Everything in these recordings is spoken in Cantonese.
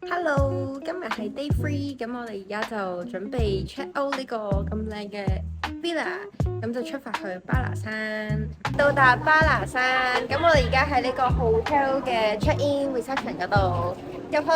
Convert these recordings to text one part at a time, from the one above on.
Hello，今日係 day three，咁我哋而家就準備 check out 呢個咁靚嘅 villa，咁就出發去巴拿山。到達巴拿山，咁我哋而家喺呢個 hotel 嘅 check in reception 嗰度入去。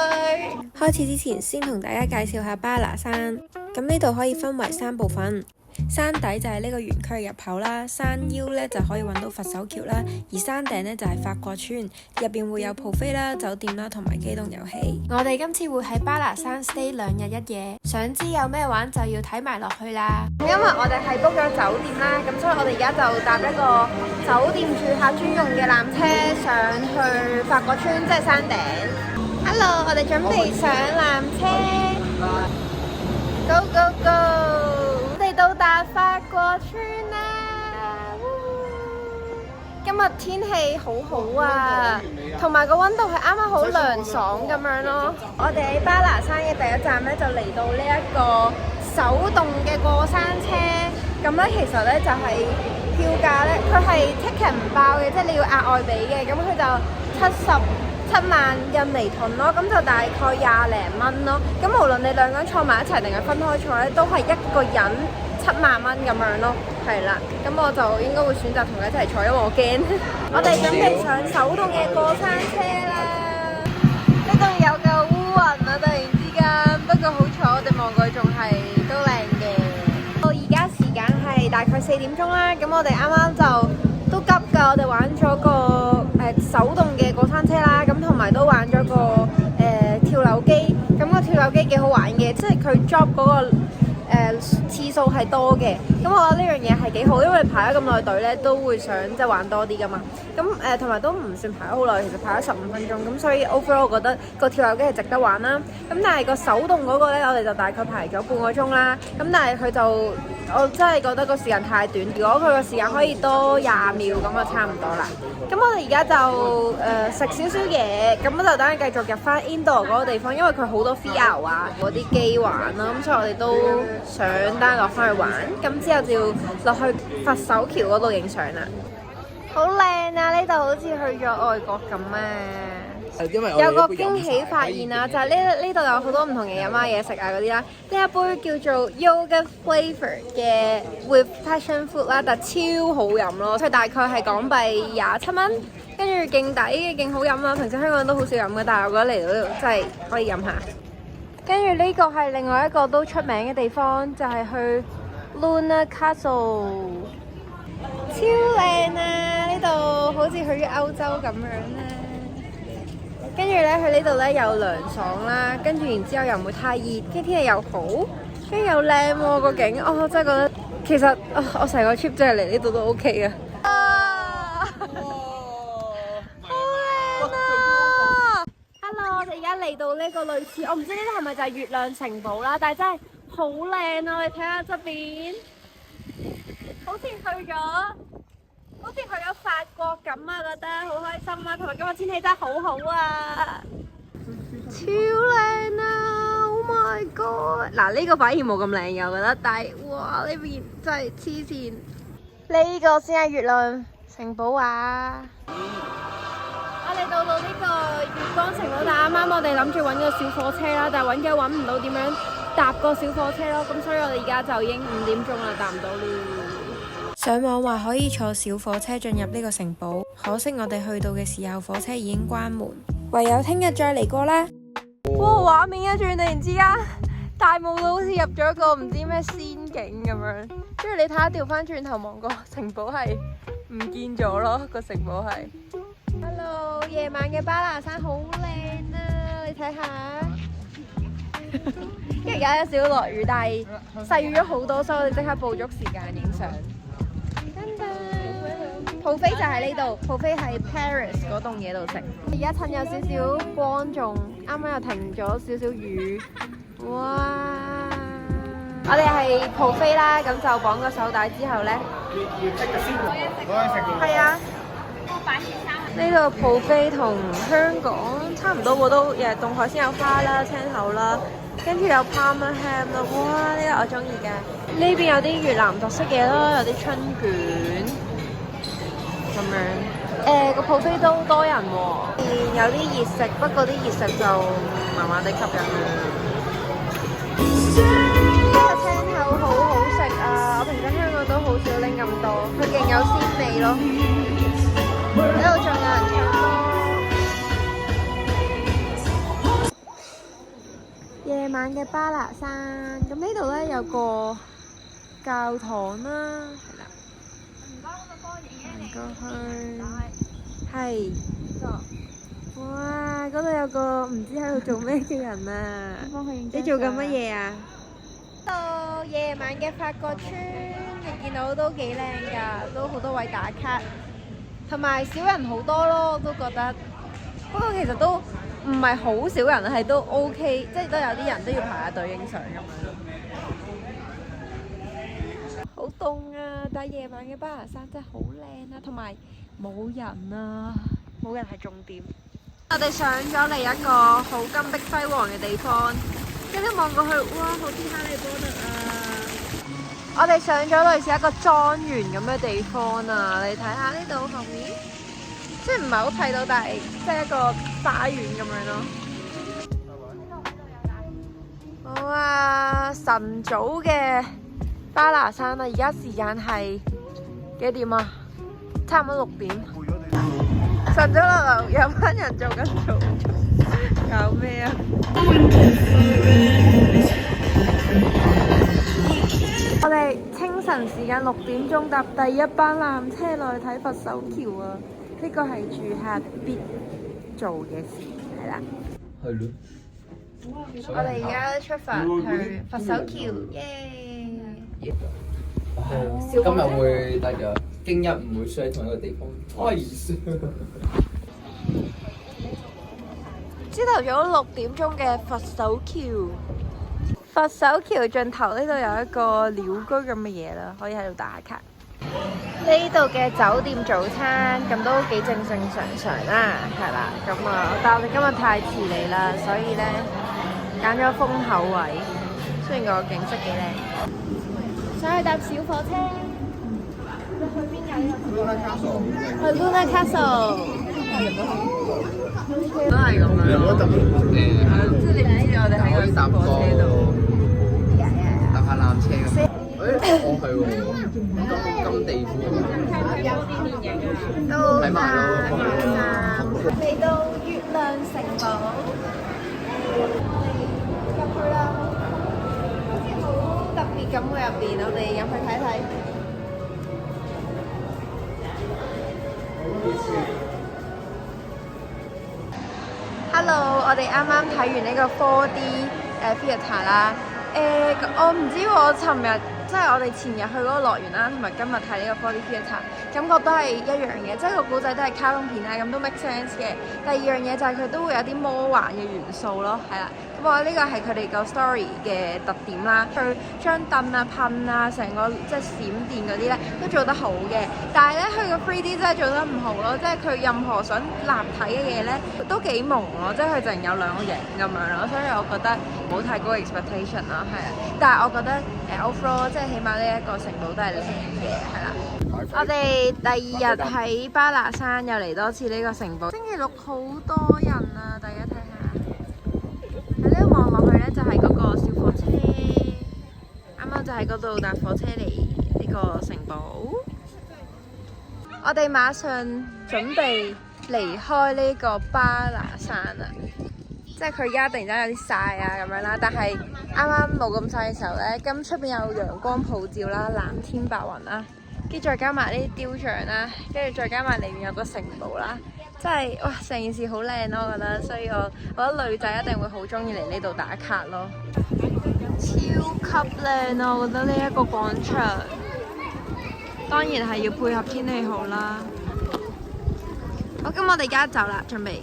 開始之前，先同大家介紹下巴拿山。咁呢度可以分為3部分，山底就係呢個園區嘅入口啦，山腰呢就可以揾到佛手橋啦，而山頂呢就係法國村，入邊會有 buffet 啦、酒店啦同埋機動遊戲。我哋今次會喺巴拿山 stay 2日1夜，想知有咩玩就要睇埋落去啦。因為我哋係 book 咗酒店啦，咁所以我哋而家就搭一個酒店住客專用嘅纜車上去法國村，即係山頂。Hello， 我哋準備上纜車。Go go go！ 我哋到達法國村啦！今日天氣好好啊，同埋個溫度係啱啱好涼爽咁樣咯。我哋喺巴拿山嘅第一站咧，就嚟到呢一個手動嘅過山車。咁咧其實咧就係票價咧，佢係 ticket 唔包嘅，即係你要額外俾嘅。咁佢就7萬印尼盾咯，咁就大概20零蚊咯。咁無論你2個人坐埋一齊定係分開坐咧，都係一個人7萬蚊咁樣咯。係啦，咁我就應該會選擇同佢一齊坐，因為我驚。我哋準備上手動嘅過山車啦。呢度有嚿烏雲啊！突然之間，不過好彩我哋望過去仲係都靚嘅。到而家時間係大概4點鐘啦，咁我哋啱啱就都急㗎，我哋玩咗個手動嘅過山車啦，咁同埋都玩咗個跳樓機，咁個跳樓機幾好玩嘅，即係佢 drop 嗰個次數係多嘅，咁我覺得呢樣嘢係幾好，因為排咗咁耐隊咧，都會想即係玩多啲㗎嘛。咁同埋都唔算排咗好耐，其實排咗15分鐘，咁所以 overall 我覺得個跳樓機係值得玩啦。咁但係個手動嗰個咧，我哋就大概排咗半個鐘啦。咁但係佢就我真係覺得個時間太短，如果佢個時間可以多20秒咁就差唔多啦。咁我哋而家就食少少嘢，咁就等佢繼續入翻 indoor 嗰個地方，因為佢好多 VR 啊嗰啲機玩啦，咁所以我哋都想單落翻去玩。咁之後就要落去佛手橋嗰度影相啦。好靚啊！呢度好似去咗外國咁啊！有個驚喜發現啊，就係呢度有好多唔同嘅飲啊、嘢食啊嗰啲啦。呢一杯叫做 Yoga Flavor 嘅 With Passion Fruit 啦，但超好飲咯。佢大概係港幣27蚊，跟住勁抵嘅，勁好飲啦。平時香港都好少飲嘅，但係我覺得嚟到呢度真係可以飲下。跟住呢個係另外一個都出名嘅地方，就係去 Luna Castle， 超靚啊！呢度好似去咗歐洲咁樣咧。跟住咧，佢呢度咧又涼爽啦，跟住然之後又唔會太熱，跟住天氣又好，跟住又靚喎個景，我真係覺得其實我成個 trip 真係嚟呢度都 OK 啊！好靚啊 ！Hello， 我哋而家嚟到呢個類似，我唔知呢啲係咪就係月亮城堡啦，但係真係好靚啊！你睇下側邊，好似去咗法國咁啊，覺得好開心啊！同埋今日天氣真係好好啊，超靚啊 ！Oh my god！ 嗱，呢個反而冇咁靚嘅，我覺得，但係哇呢邊真係黐線，呢個先係月亮城堡啊！我哋到呢個月光城堡，但啱啱我哋諗住揾個小火車啦，但係揾唔到點樣搭個小火車咯，咁所以我哋而家就已經5點鐘啦，搭唔到啦。上網話可以坐小火車進入呢個城堡，可惜我哋去到嘅時候火車已經關門，唯有聽日再嚟過啦。哇！畫面一轉，突然之間大霧到好似入咗個唔知咩仙境咁樣，跟住你睇下調翻轉頭望個城堡係唔見咗咯，個城堡係。Hello， 夜晚嘅巴拿山好靚啊，你睇下。因為而家有少少落雨，但係細雨咗好多，所以我哋即刻捕捉時間影相。buffet 就喺呢度，buffet喺 Paris 嗰棟嘢度食。而家趁有少少光，仲啱啱又停咗少少雨。哇！我哋係 buffet 啦，咁就綁個手帶之後咧，係啊。呢度 buffet 同香港差唔多喎，都日日凍海鮮有蝦啦、青口啦，跟住有 Parma ham 啦。哇！呢個我中意嘅。呢邊有啲越南特色嘢啦，有啲春卷咁樣。個 buffet 都多人喎，有啲熱食，不過啲熱食就麻麻地吸引我。呢個青口好好食啊！我平時香港都好少拎咁多，佢勁有鮮味咯。呢度仲有人唱歌。夜晚嘅巴拿山，咁呢度咧有個教堂啦，係啦。過去係，哇！嗰度有個唔知喺度做咩嘅人啊！你做緊乜嘢啊？到夜晚嘅法國村，你見到都幾靚㗎，都好多位打卡，同埋少人好多咯，我都覺得。不過其實都唔係好少人，係都 OK， 即係都有啲人都要排下隊影相咁樣。好凍啊！但係夜晚嘅巴拿山真係好靚啊，同埋冇人啊，冇人係重點。我哋上咗嚟一個好金碧輝煌嘅地方，跟住望過去，哇，好似哈利波特啊！我哋上咗類似一個莊園咁嘅地方啊，你睇下呢度後面，即係唔係好睇到，但係即係一個花園咁樣咯。哇！晨早嘅巴拿山啊，而家時間係幾點啊？差唔多6點。晨早流流有班人做緊早操，搞咩啊？我哋清晨時間6點鐘搭第一班纜車落去睇佛手橋啊！呢個係住客必做嘅事，係啦。係咯。我哋而家出發去佛手橋，耶！今日會得㗎，經一唔會衰喺同一個地方。朝頭早6點鐘嘅佛手橋，佛手橋盡頭呢度有一個鳥居咁嘅嘢啦，可以喺度打卡。呢度嘅酒店早餐咁都幾正正常常啦，係啦，咁啊，但我哋今日太遲嚟啦，所以咧揀咗風口位，雖然個景色幾靚。想去搭小火車，你去邊㗎？去 Luna Castle。都係咁樣。即係你唔知我哋喺個小火車度搭下纜車咁。我係喎，金地庫。有啲電影啊。都睇埋咯。嚟到月亮城堡，入去啦。好似好特別咁嘅入邊，我哋入去睇睇。Hello， 我哋啱啱睇完呢個 4D theatre 啦。我唔知我尋日即係我哋前日去嗰個樂園啦，同埋今日睇呢個 4D theatre，感覺都係一樣嘅，即係個古仔都係卡通片啦，咁都 make sense 嘅。第二樣嘢就係佢都會有啲魔幻嘅元素咯，係啦。咁我覺得呢個係佢哋個 story 嘅特點啦。佢將燈啊、噴啊、成個即係閃電嗰啲咧都做得好嘅，但係咧佢個 3D 真係做得唔好咯，即係佢任何想立體嘅嘢咧都幾朦咯，即係佢淨有2個影咁樣咯，所以我覺得唔好太高 expectation 啦，係啊。但係我覺得overall 即係起碼呢一個城堡都係靚嘅，係啦。我哋第2日喺巴拿山又嚟多次呢個城堡。星期6好多人啊，大家睇下。喺呢度望落去咧，就係嗰個小火車。啱啱就喺嗰度搭火車嚟呢個城堡。我哋馬上準備離開呢個巴拿山啊！即係佢而家突然間有啲曬啊咁樣啦，但係啱啱冇咁曬嘅時候咧，咁出邊有陽光普照啦，藍天白雲啦，跟住再加埋呢啲雕像啦，跟住再加埋裏面有個城堡啦，真係哇成件事好靚咯，我覺得，所以我覺得女仔一定會好中意嚟呢度打卡咯，超級靚啊！我覺得呢一個廣場，當然係要配合天氣好啦。好，咁我哋而家走啦，準備。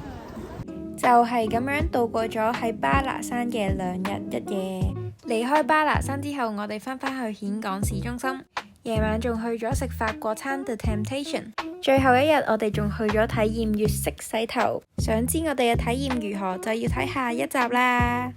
就係咁樣度過咗喺巴拿山嘅2日1夜。離開巴拿山之後，我哋翻返去峴港市中心，夜晚仲去咗食法國餐 The Temptation。最後一日，我哋仲去咗體驗粵式洗頭。想知我哋嘅體驗如何，就要睇下一集啦。